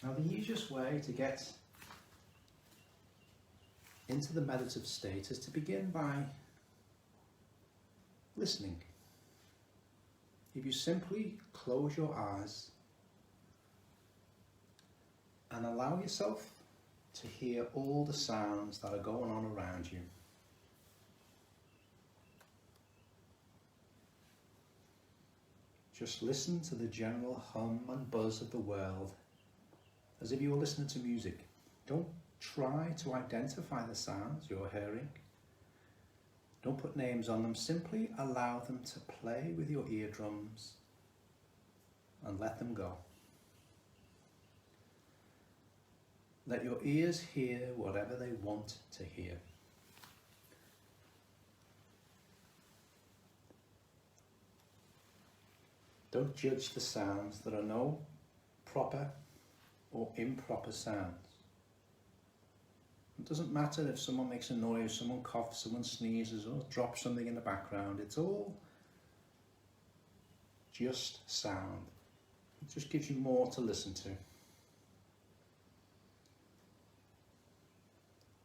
Now, the easiest way to get into the meditative state is to begin by listening. If you simply close your eyes and allow yourself to hear all the sounds that are going on around you. Just listen to the general hum and buzz of the world as if you were listening to music. Don't try to identify the sounds you're hearing. Don't put names on them. Simply allow them to play with your eardrums and let them go. Let your ears hear whatever they want to hear. Don't judge the sounds. There are no proper or improper sounds. It doesn't matter if someone makes a noise, someone coughs, someone sneezes, or drops something in the background. It's all just sound. It just gives you more to listen to.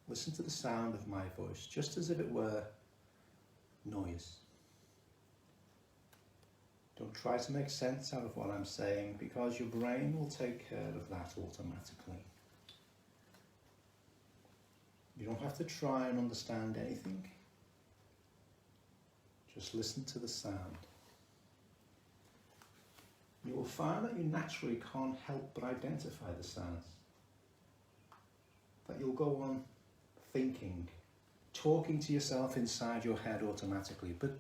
Listen to the sound of my voice, just as if it were noise. Don't try to make sense out of what I'm saying, because your brain will take care of that automatically. You don't have to try and understand anything. Just listen to the sound. You will find that you naturally can't help but identify the sounds. That you'll go on thinking, talking to yourself inside your head automatically, but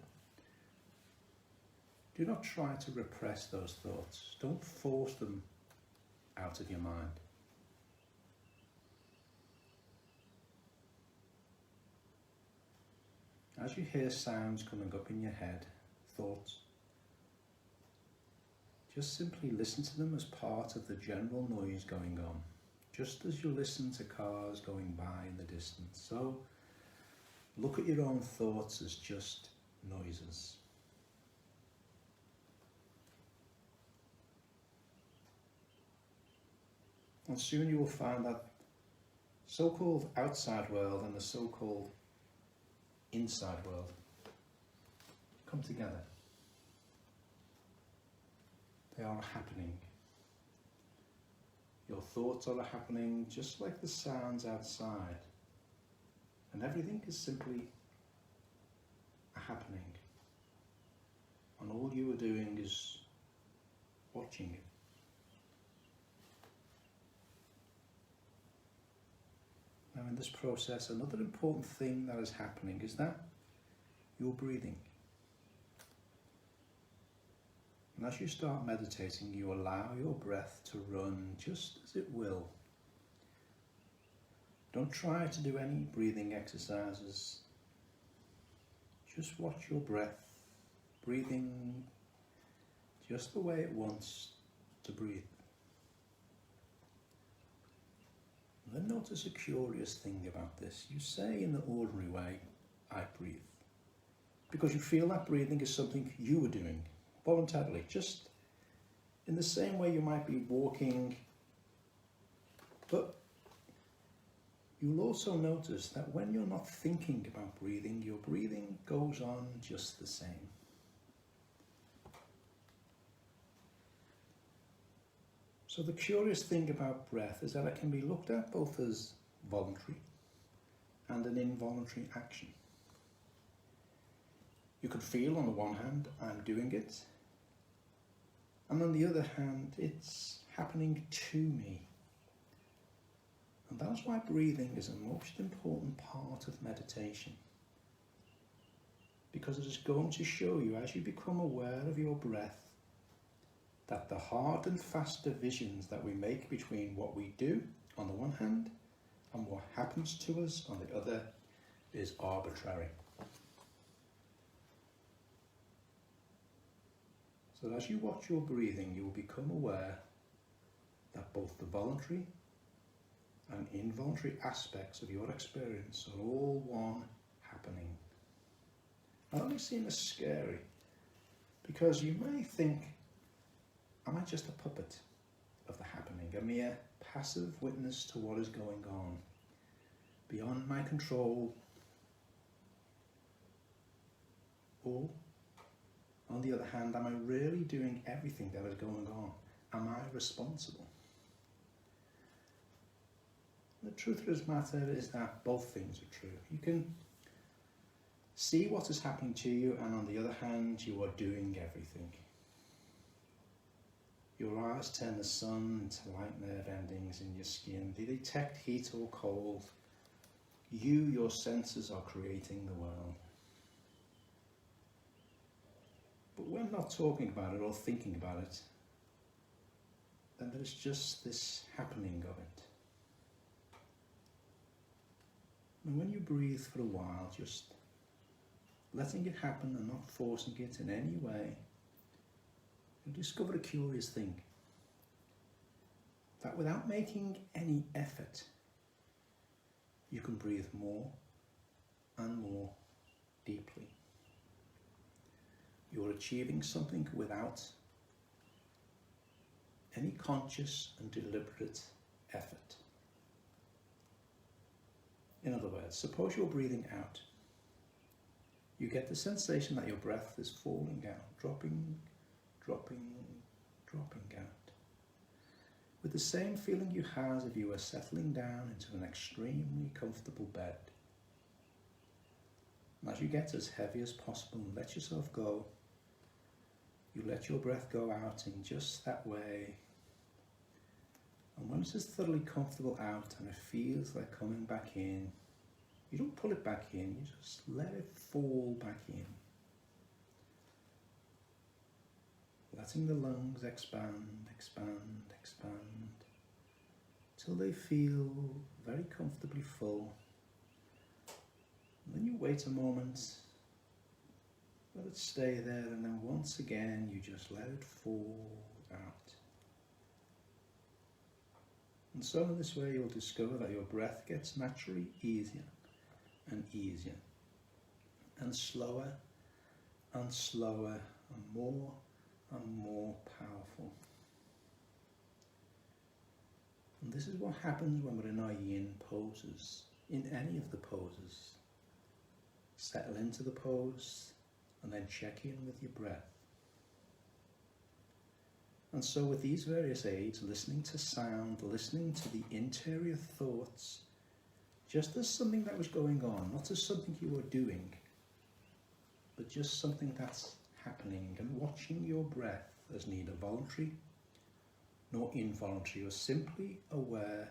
do not try to repress those thoughts. Don't force them out of your mind. As you hear sounds coming up in your head, thoughts, just simply listen to them as part of the general noise going on, just as you listen to cars going by in the distance. So look at your own thoughts as just noises. And soon you will find that so-called outside world and the so-called inside world come together. They are happening. Your thoughts are happening just like the sounds outside. And everything is simply a happening. And all you are doing is watching it. Now, in this process, another important thing that is happening is that you're breathing. And as you start meditating, you allow your breath to run just as it will. Don't try to do any breathing exercises. Just watch your breath, breathing just the way it wants to breathe. Then notice a curious thing about this. You say in the ordinary way, I breathe, because you feel that breathing is something you are doing voluntarily, just in the same way you might be walking. But you'll also notice that when you're not thinking about breathing, your breathing goes on just the same. So the curious thing about breath is that it can be looked at both as voluntary and an involuntary action. You could feel on the one hand, I'm doing it, and on the other hand, it's happening to me. And that's why breathing is a most important part of meditation, because it is going to show you, as you become aware of your breath, that the hard and fast divisions that we make between what we do on the one hand and what happens to us on the other is arbitrary. So as you watch your breathing, you will become aware that both the voluntary and involuntary aspects of your experience are all one happening. Now that may seem as scary, because you may think, am I just a puppet of the happening, a mere passive witness to what is going on, beyond my control, or, on the other hand, am I really doing everything that is going on? Am I responsible? The truth of this matter is that both things are true. You can see what is happening to you, and on the other hand, you are doing everything. Your eyes turn the sun into light nerve endings in your skin. They detect heat or cold. You, your senses, are creating the world. But when not talking about it or thinking about it, then there is just this happening of it. And when you breathe for a while, just letting it happen and not forcing it in any way, you'll discover a curious thing. That without making any effort, you can breathe more and more deeply. You're achieving something without any conscious and deliberate effort. In other words, suppose you're breathing out. You get the sensation that your breath is falling out, dropping, dropping, dropping out. With the same feeling you have as if you were settling down into an extremely comfortable bed. And as you get as heavy as possible and let yourself go, you let your breath go out in just that way. And once it's thoroughly comfortable out and it feels like coming back in, you don't pull it back in, you just let it fall back in. Letting the lungs expand, expand, expand, till they feel very comfortably full. And then you wait a moment, let it stay there, and then once again you just let it fall out. And so in this way you'll discover that your breath gets naturally easier and easier, and slower and slower, and more powerful. And this is what happens when we're in our yin poses, in any of the poses. Settle into the pose and then check in with your breath. And so with these various aids, listening to sound, listening to the interior thoughts, just as something that was going on, not as something you were doing, but just something that's happening, and watching your breath as neither voluntary nor involuntary, or simply aware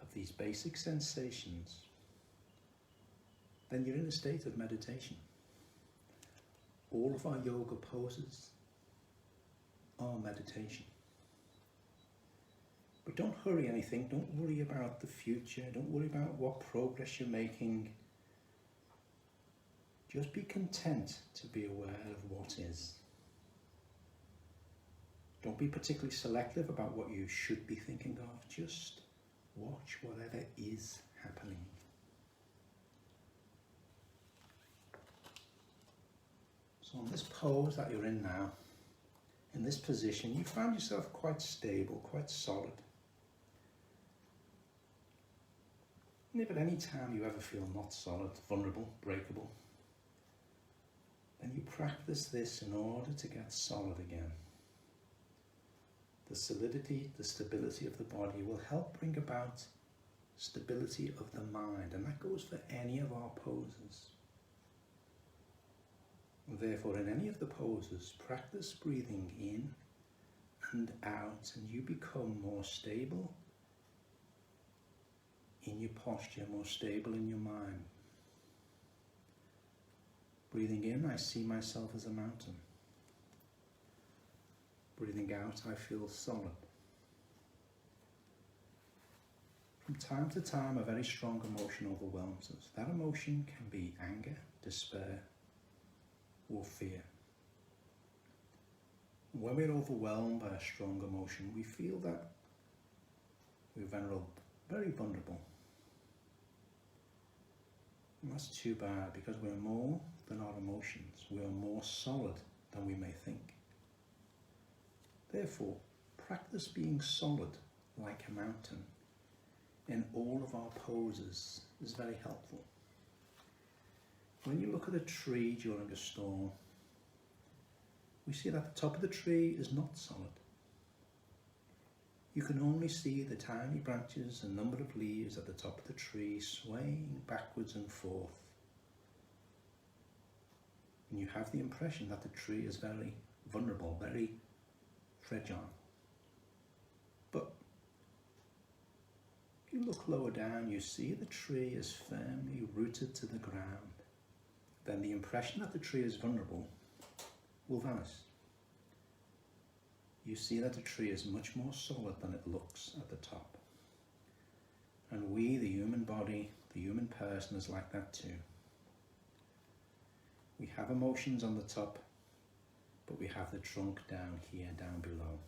of these basic sensations, then you're in a state of meditation. All of our yoga poses are meditation. But don't hurry anything, don't worry about the future, don't worry about what progress you're making. Just be content to be aware of what is. Don't be particularly selective about what you should be thinking of, just watch whatever is happening. So in this pose that you're in now, in this position, you find yourself quite stable, quite solid. And if at any time you ever feel not solid, vulnerable, breakable, then you practice this in order to get solid again. The solidity, the stability of the body will help bring about stability of the mind, and that goes for any of our poses. Therefore, in any of the poses, practice breathing in and out, and you become more stable in your posture, more stable in your mind. Breathing in, I see myself as a mountain. Breathing out, I feel solid. From time to time, a very strong emotion overwhelms us. That emotion can be anger, despair, or fear. When we're overwhelmed by a strong emotion, we feel that we're very vulnerable. And that's too bad, because we're more than our emotions. We are more solid than we may think. Therefore, practice being solid like a mountain in all of our poses is very helpful. When you look at a tree during a storm, we see that the top of the tree is not solid. You can only see the tiny branches and number of leaves at the top of the tree swaying backwards and forth. And you have the impression that the tree is very vulnerable, very fragile. But if you look lower down, you see the tree is firmly rooted to the ground. Then the impression that the tree is vulnerable will vanish. You see that the tree is much more solid than it looks at the top. And we, the human body, the human person, is like that too. We have emotions on the top, but we have the trunk down here, down below.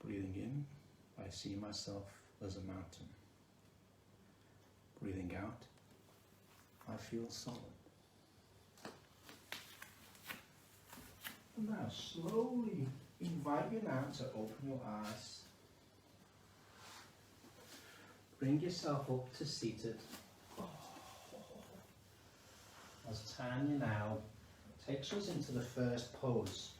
Breathing in, I see myself as a mountain. Breathing out, I feel solid. And now slowly invite you now to open your eyes. Bring yourself up to seated. As Tanya now takes us into the first pose